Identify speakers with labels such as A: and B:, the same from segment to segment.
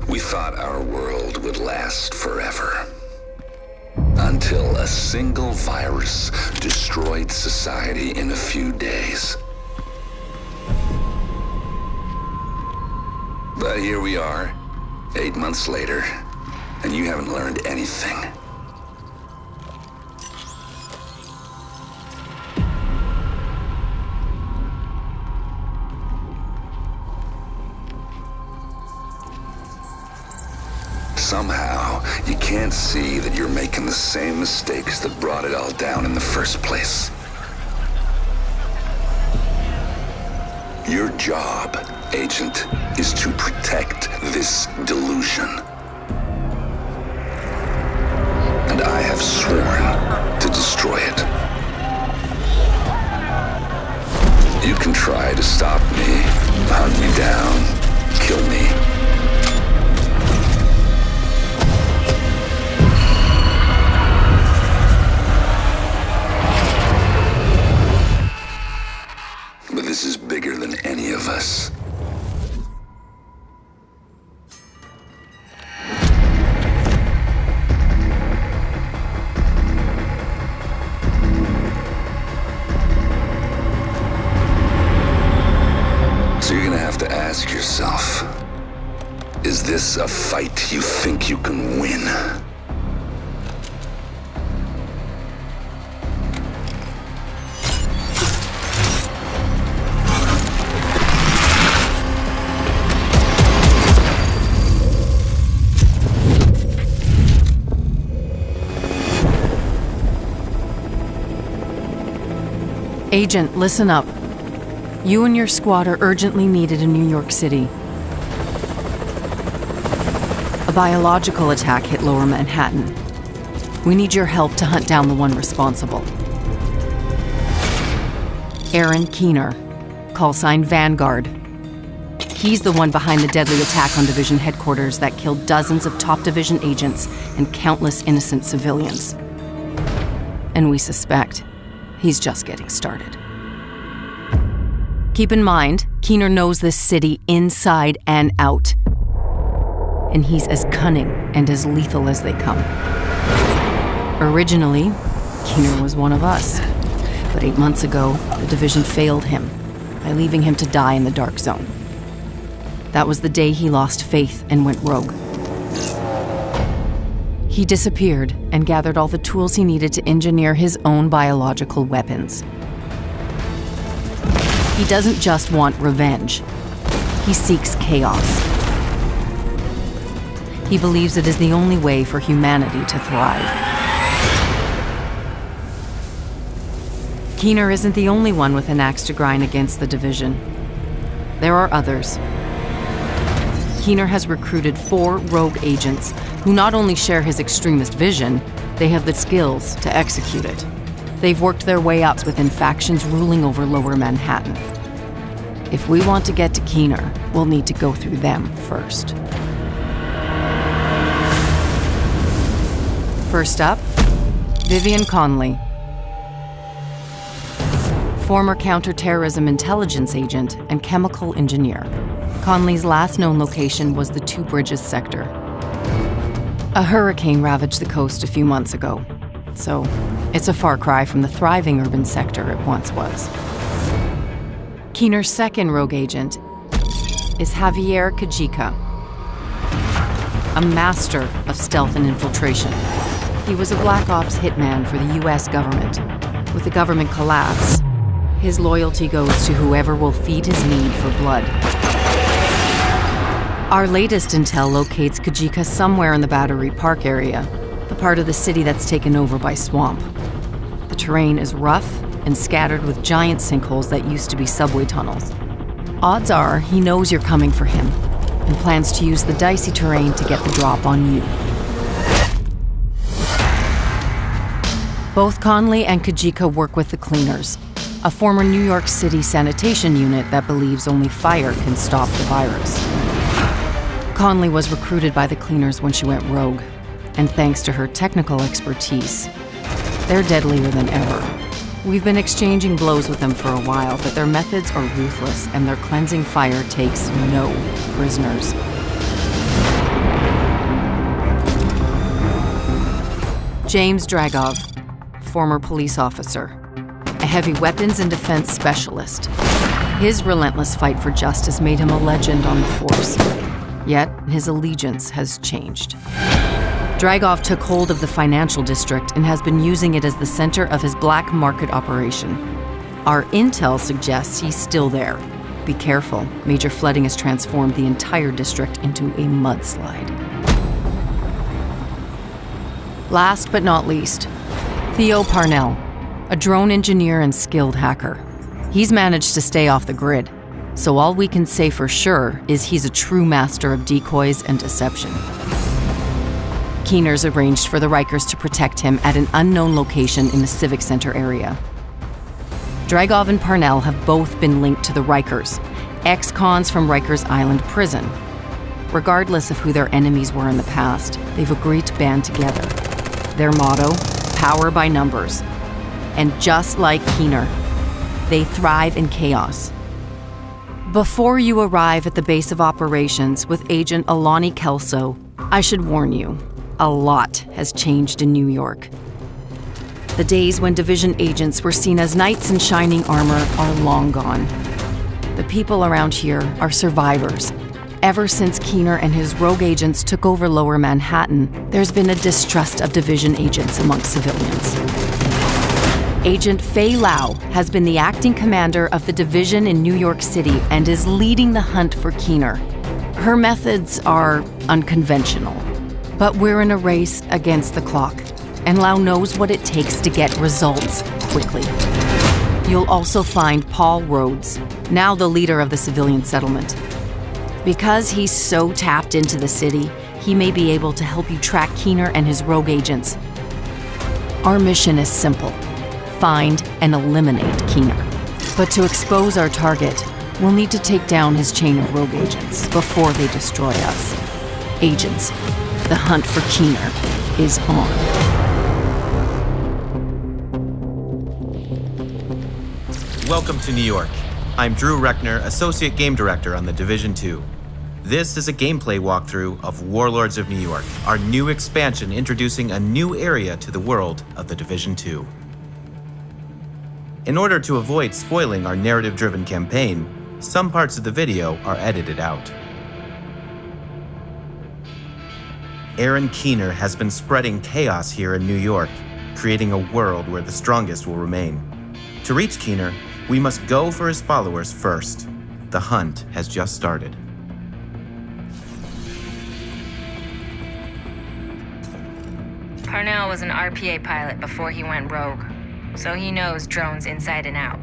A: We thought our world would last forever. Until a single virus destroyed society in a few days. But here we are, 8 months later, and you haven't learned anything. Somehow, you can't see that you're making the same mistakes that brought it all down in the first place. Your job, Agent, is to protect this delusion. And I have sworn to destroy it. You can try to stop me, hunt me down, kill me. This is bigger than any of us. So you're gonna have to ask yourself, is this a fight you think you can win?
B: Agent, listen up. You and your squad are urgently needed in New York City. A biological attack hit Lower Manhattan. We need your help to hunt down the one responsible. Aaron Keener, call sign Vanguard. He's the one behind the deadly attack on Division headquarters that killed dozens of top Division agents and countless innocent civilians. And we suspect he's just getting started. Keep in mind, Keener knows this city inside and out. And he's as cunning and as lethal as they come. Originally, Keener was one of us. But 8 months ago, the Division failed him by leaving him to die in the Dark Zone. That was the day he lost faith and went rogue. He disappeared and gathered all the tools he needed to engineer his own biological weapons. He doesn't just want revenge. He seeks chaos. He believes it is the only way for humanity to thrive. Keener isn't the only one with an axe to grind against the Division. There are others. Keener has recruited 4 rogue agents who not only share his extremist vision, they have the skills to execute it. They've worked their way up within factions ruling over Lower Manhattan. If we want to get to Keener, we'll need to go through them first. First up, Vivian Conley. Former counterterrorism intelligence agent and chemical engineer. Conley's last known location was the Two Bridges sector. A hurricane ravaged the coast a few months ago, so it's a far cry from the thriving urban sector it once was. Keener's second rogue agent is Javier Kajika, a master of stealth and infiltration. He was a Black Ops hitman for the US government. With the government collapse, his loyalty goes to whoever will feed his need for blood. Our latest intel locates Kajika somewhere in the Battery Park area, the part of the city that's taken over by swamp. The terrain is rough and scattered with giant sinkholes that used to be subway tunnels. Odds are he knows you're coming for him and plans to use the dicey terrain to get the drop on you. Both Conley and Kajika work with the Cleaners, a former New York City sanitation unit that believes only fire can stop the virus. Conley was recruited by the Cleaners when she went rogue, and thanks to her technical expertise, they're deadlier than ever. We've been exchanging blows with them for a while, but their methods are ruthless and their cleansing fire takes no prisoners. James Dragov, former police officer, a heavy weapons and defense specialist. His relentless fight for justice made him a legend on the force. Yet, his allegiance has changed. Dragov took hold of the financial district and has been using it as the center of his black market operation. Our intel suggests he's still there. Be careful, major flooding has transformed the entire district into a mudslide. Last but not least, Theo Parnell, a drone engineer and skilled hacker. He's managed to stay off the grid, so all we can say for sure is he's a true master of decoys and deception. Keener's arranged for the Rikers to protect him at an unknown location in the Civic Center area. Dragov and Parnell have both been linked to the Rikers, ex-cons from Rikers Island prison. Regardless of who their enemies were in the past, they've agreed to band together. Their motto, power by numbers. And just like Keener, they thrive in chaos. Before you arrive at the base of operations with Agent Alani Kelso, I should warn you, a lot has changed in New York. The days when division agents were seen as knights in shining armor are long gone. The people around here are survivors. Ever since Keener and his rogue agents took over Lower Manhattan, there's been a distrust of division agents amongst civilians. Agent Fei Lau has been the acting commander of the division in New York City and is leading the hunt for Keener. Her methods are unconventional, but we're in a race against the clock, and Lau knows what it takes to get results quickly. You'll also find Paul Rhodes, now the leader of the civilian settlement. Because he's so tapped into the city, he may be able to help you track Keener and his rogue agents. Our mission is simple: find and eliminate Keener. But to expose our target, we'll need to take down his chain of rogue agents before they destroy us. Agents, the hunt for Keener is on.
C: Welcome to New York. I'm Drew Reckner, Associate Game Director on the Division 2. This is a gameplay walkthrough of Warlords of New York, our new expansion introducing a new area to the world of the Division 2. In order to avoid spoiling our narrative-driven campaign, some parts of the video are edited out. Aaron Keener has been spreading chaos here in New York, creating a world where the strongest will remain. To reach Keener, we must go for his followers first. The hunt has just started.
D: Parnell was an RPA pilot before he went rogue, so he knows drones inside and out.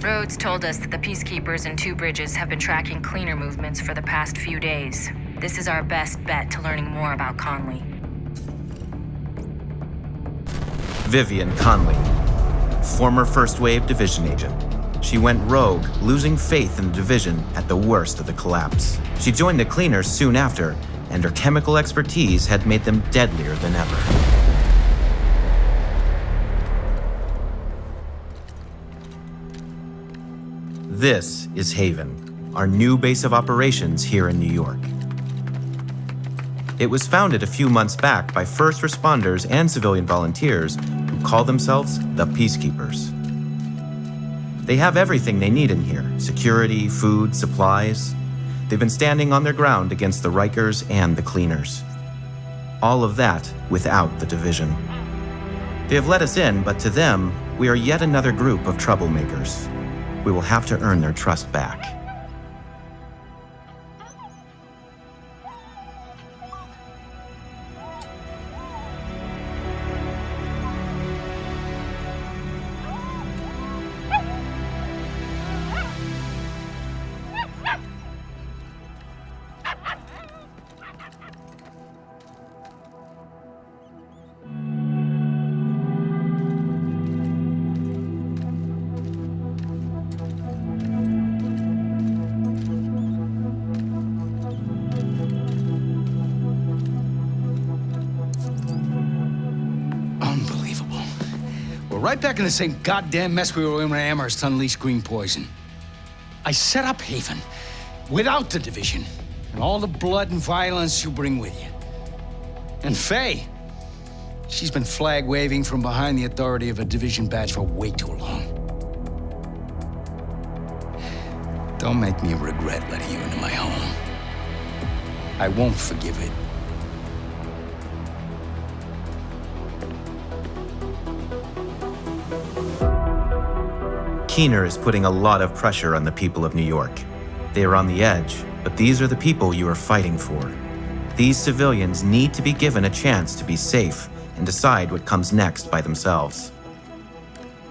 D: Rhodes told us that the Peacekeepers in Two Bridges have been tracking Cleaner movements for the past few days. This is our best bet to learning more about Conley.
C: Vivian Conley, former First Wave Division agent. She went rogue, losing faith in the Division at the worst of the collapse. She joined the Cleaners soon after, and her chemical expertise had made them deadlier than ever. This is Haven, our new base of operations here in New York. It was founded a few months back by first responders and civilian volunteers who call themselves the Peacekeepers. They have everything they need in here: security, food, supplies. They've been standing on their ground against the Rikers and the Cleaners. All of that without the Division. They have let us in, but to them, we are yet another group of troublemakers. We will have to earn their trust back.
E: right back in the same goddamn mess we were in when Amherst unleashed green poison. I set up Haven without the division and all the blood and violence you bring with you. And Faye, she's been flag-waving from behind the authority of a division badge for way too long. Don't make me regret letting you into my home. I won't forgive it.
C: Keener is putting a lot of pressure on the people of New York. They are on the edge, but these are the people you are fighting for. These civilians need to be given a chance to be safe and decide what comes next by themselves.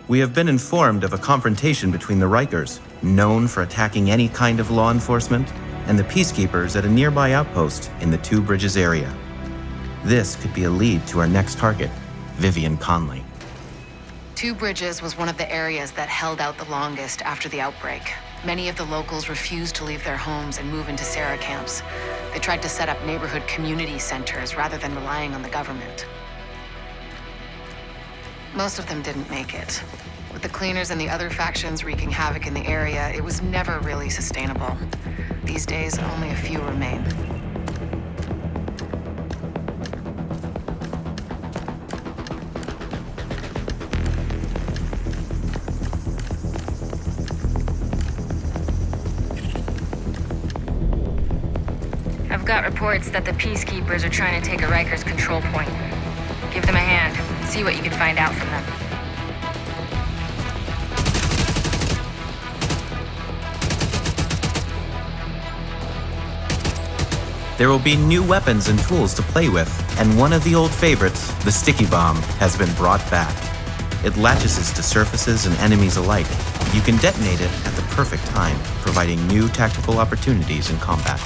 C: We have been informed of a confrontation between the Rikers, known for attacking any kind of law enforcement, and the Peacekeepers at a nearby outpost in the Two Bridges area. This could be a lead to our next target, Vivian Conley.
B: Two Bridges was one of the areas that held out the longest after the outbreak. Many of the locals refused to leave their homes and move into Sarah camps. They tried to set up neighborhood community centers rather than relying on the government. Most of them didn't make it. With the cleaners and the other factions wreaking havoc in the area, it was never really sustainable. These days, only a few remain.
D: I've got reports that the Peacekeepers are trying to take a Rikers control point. Give them a hand. See what you can find out from them.
C: There will be new weapons and tools to play with, and one of the old favorites, the sticky bomb, has been brought back. It latches to surfaces and enemies alike. You can detonate it at the perfect time, providing new tactical opportunities in combat.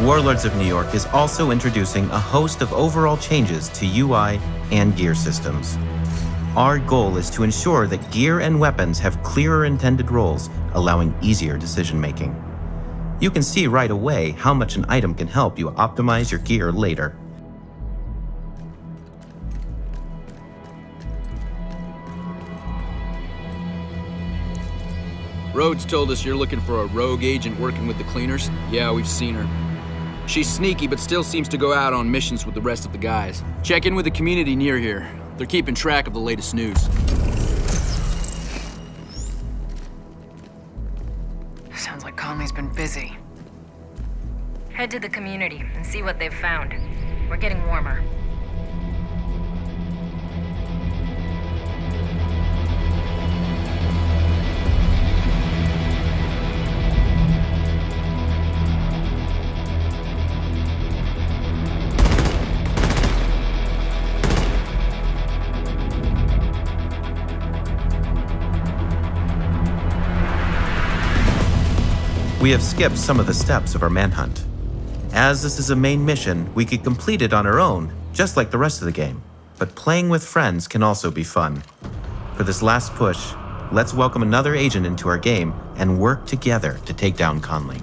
C: Warlords of New York is also introducing a host of overall changes to UI and gear systems. Our goal is to ensure that gear and weapons have clearer intended roles, allowing easier decision-making. You can see right away how much an item can help you optimize your gear later.
F: Rhodes told us you're looking for a rogue agent working with the cleaners. Yeah, we've seen her. She's sneaky, but still seems to go out on missions with the rest of the guys. Check in with the community near here. They're keeping track of the latest news.
B: Sounds like Conley's been busy.
D: Head to the community and see what they've found. We're getting warmer.
C: We have skipped some of the steps of our manhunt. As this is a main mission, we could complete it on our own, just like the rest of the game. But playing with friends can also be fun. For this last push, let's welcome another agent into our game and work together to take down Conley.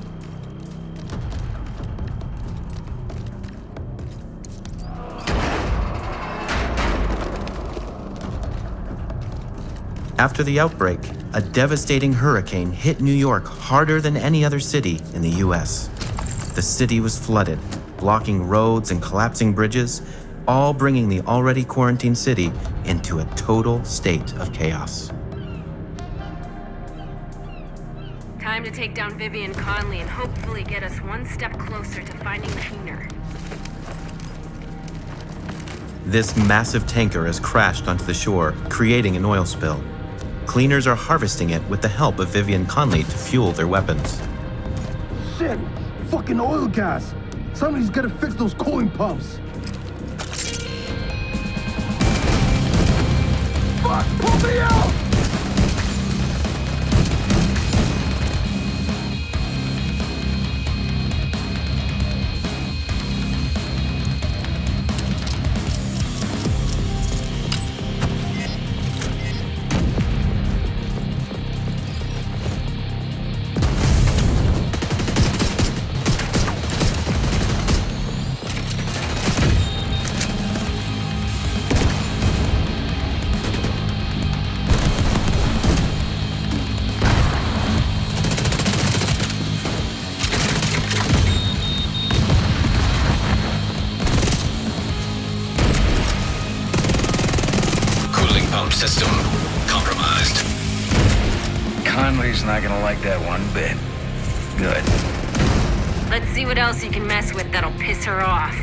C: After the outbreak, a devastating hurricane hit New York harder than any other city in the US. The city was flooded, blocking roads and collapsing bridges, all bringing the already quarantined city into a total state of chaos.
G: Time to take down Vivian Conley and hopefully get us one step closer to finding Keener.
C: This massive tanker has crashed onto the shore, creating an oil spill. Cleaners are harvesting it with the help of Vivian Conley to fuel their weapons.
H: Shit! Fucking oil gas! Somebody's gotta fix those cooling pumps. Fuck! Pull me out!
A: System compromised.
I: Conley's not gonna like that one bit. Good.
G: Let's see what else you can mess with that'll piss her off.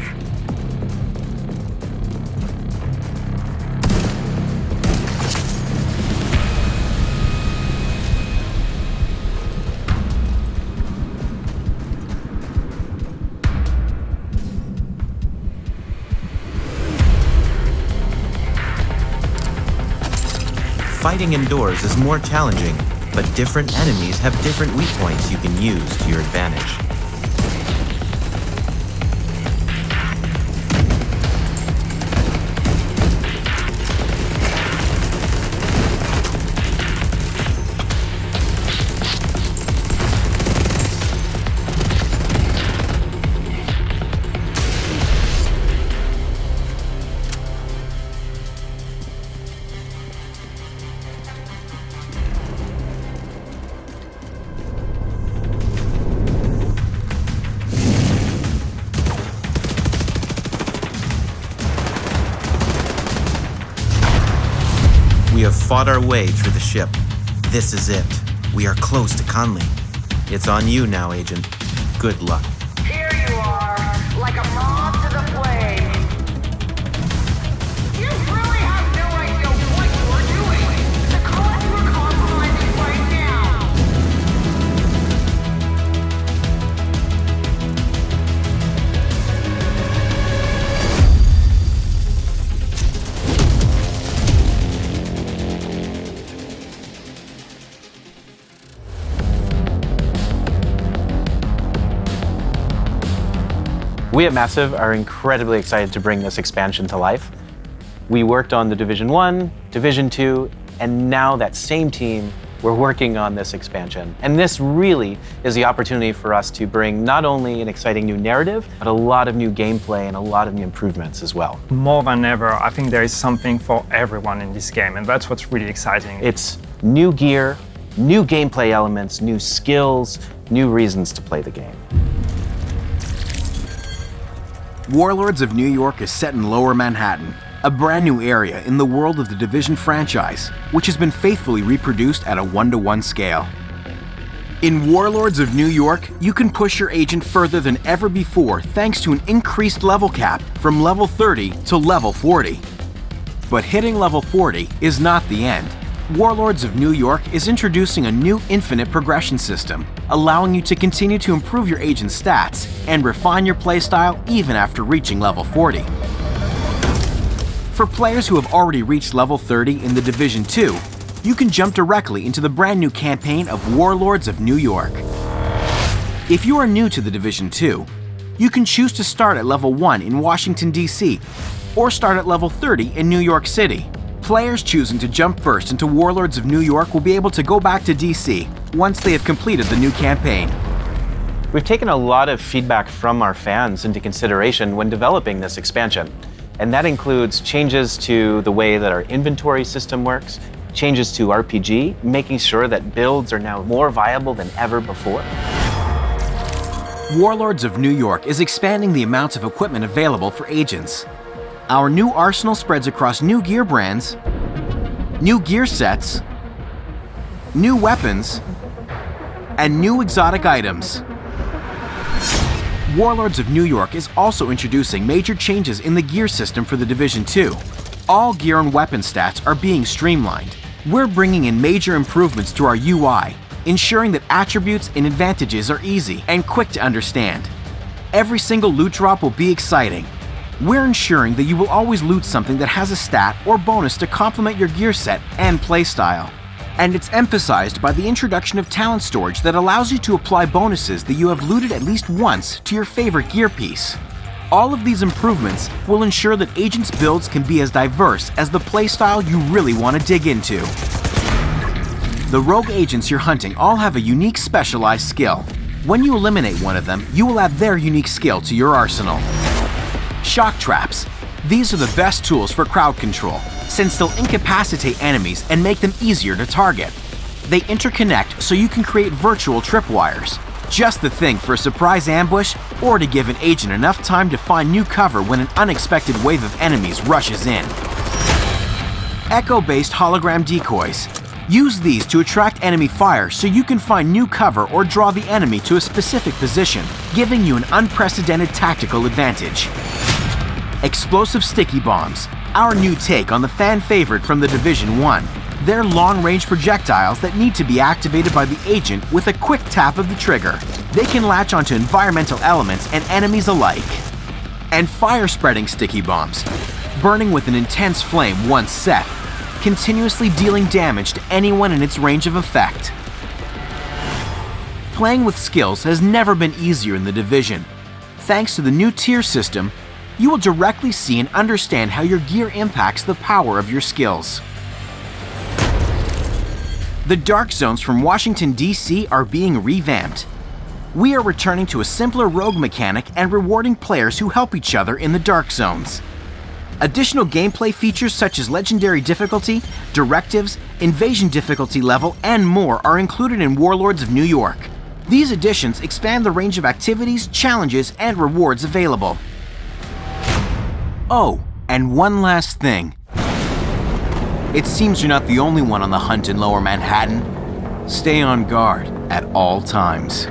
C: Fighting indoors is more challenging, but different enemies have different weak points you can use to your advantage. We have fought our way through the ship. This is it. We are close to Conley. It's on you now, Agent. Good luck.
J: Here you are, like a moth to the flame. You really have no idea what you are doing. The cause we're compromising right now.
K: We at Massive are incredibly excited to bring this expansion to life. We worked on the Division 1, Division 2, and now that same team, we're working on this expansion. And this really is the opportunity for us to bring not only an exciting new narrative, but a lot of new gameplay and a lot of new improvements as well.
L: More than ever, I think there is something for everyone in this game, and that's what's really exciting.
K: It's new gear, new gameplay elements, new skills, new reasons to play the game.
M: Warlords of New York is set in Lower Manhattan, a brand new area in the world of the Division franchise, which has been faithfully reproduced at a 1-to-1 scale. In Warlords of New York, you can push your agent further than ever before thanks to an increased level cap from level 30 to level 40. But hitting level 40 is not the end. Warlords of New York is introducing a new infinite progression system, allowing you to continue to improve your agent's stats and refine your playstyle even after reaching level 40. For players who have already reached level 30 in the Division 2, you can jump directly into the brand new campaign of Warlords of New York. If you are new to the Division 2, you can choose to start at level 1 in Washington, D.C., or start at level 30 in New York City. Players choosing to jump first into Warlords of New York will be able to go back to DC once they have completed the new campaign.
K: We've taken a lot of feedback from our fans into consideration when developing this expansion. And that includes changes to the way that our inventory system works, changes to RPG, making sure that builds are now more viable than ever before.
M: Warlords of New York is expanding the amount of equipment available for agents. Our new arsenal spreads across new gear brands, new gear sets, new weapons, and new exotic items. Warlords of New York is also introducing major changes in the gear system for the Division 2. All gear and weapon stats are being streamlined. We're bringing in major improvements to our UI, ensuring that attributes and advantages are easy and quick to understand. Every single loot drop will be exciting. We're ensuring that you will always loot something that has a stat or bonus to complement your gear set and playstyle. And it's emphasized by the introduction of talent storage that allows you to apply bonuses that you have looted at least once to your favorite gear piece. All of these improvements will ensure that Agent's builds can be as diverse as the playstyle you really want to dig into. The rogue agents you're hunting all have a unique specialized skill. When you eliminate one of them, you will add their unique skill to your arsenal. Shock traps. These are the best tools for crowd control, since they'll incapacitate enemies and make them easier to target. They interconnect so you can create virtual tripwires. Just the thing for a surprise ambush or to give an agent enough time to find new cover when an unexpected wave of enemies rushes in. Echo-based hologram decoys. Use these to attract enemy fire so you can find new cover or draw the enemy to a specific position, giving you an unprecedented tactical advantage. Explosive sticky bombs, our new take on the fan favorite from the Division 1. They're long-range projectiles that need to be activated by the agent with a quick tap of the trigger. They can latch onto environmental elements and enemies alike. And fire-spreading sticky bombs, burning with an intense flame once set, continuously dealing damage to anyone in its range of effect. Playing with skills has never been easier in the Division. Thanks to the new tier system, you will directly see and understand how your gear impacts the power of your skills. The Dark Zones from Washington, D.C. are being revamped. We are returning to a simpler rogue mechanic and rewarding players who help each other in the Dark Zones. Additional gameplay features such as legendary difficulty, directives, invasion difficulty level, and more are included in Warlords of New York. These additions expand the range of activities, challenges, and rewards available. Oh, and one last thing. It seems you're not the only one on the hunt in Lower Manhattan. Stay on guard at all times.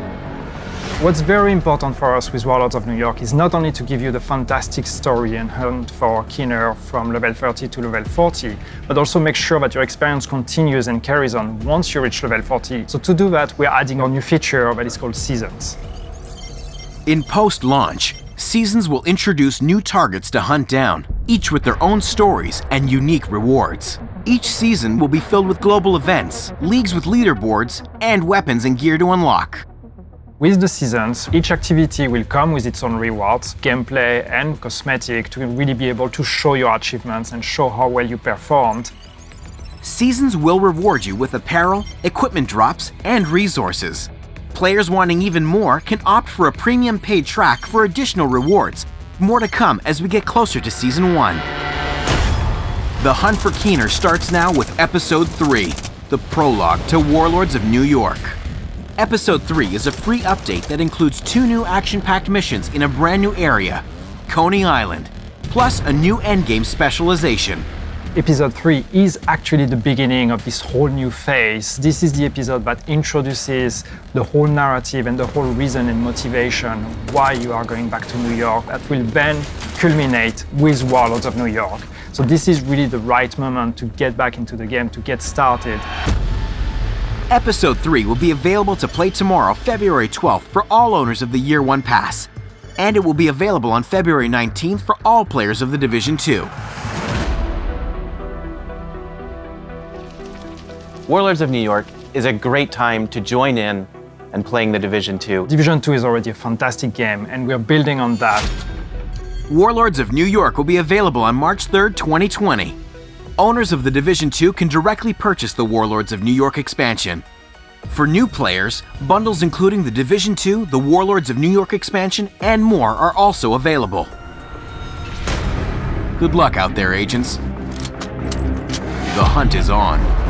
L: What's very important for us with Warlords of New York is not only to give you the fantastic story and hunt for Keener from level 30 to level 40, but also make sure that your experience continues and carries on once you reach level 40. So to do that, we're adding a new feature that is called Seasons.
M: In post-launch, Seasons will introduce new targets to hunt down, each with their own stories and unique rewards. Each season will be filled with global events, leagues with leaderboards, and weapons and gear to unlock.
L: With the seasons, each activity will come with its own rewards, gameplay and cosmetic to really be able to show your achievements and show how well you performed.
M: Seasons will reward you with apparel, equipment drops, and resources. Players wanting even more can opt for a premium paid track for additional rewards. More to come as we get closer to Season 1. The hunt for Keener starts now with Episode 3, the prologue to Warlords of New York. Episode 3 is a free update that includes 2 new action-packed missions in a brand new area, Coney Island, plus a new endgame specialization.
L: Episode 3 is actually the beginning of this whole new phase. This is the episode that introduces the whole narrative and the whole reason and motivation why you are going back to New York that will then culminate with Warlords of New York. So this is really the right moment to get back into the game, to get started.
M: Episode 3 will be available to play tomorrow, February 12th, for all owners of the Year 1 Pass. And it will be available on February 19th for all players of the Division 2.
K: Warlords of New York is a great time to join in and playing the Division 2.
L: Division 2 is already a fantastic game, and we're building on that.
M: Warlords of New York will be available on March 3rd, 2020. Owners of the Division 2 can directly purchase the Warlords of New York expansion. For new players, bundles including the Division 2, the Warlords of New York expansion, and more are also available. Good luck out there, agents. The hunt is on.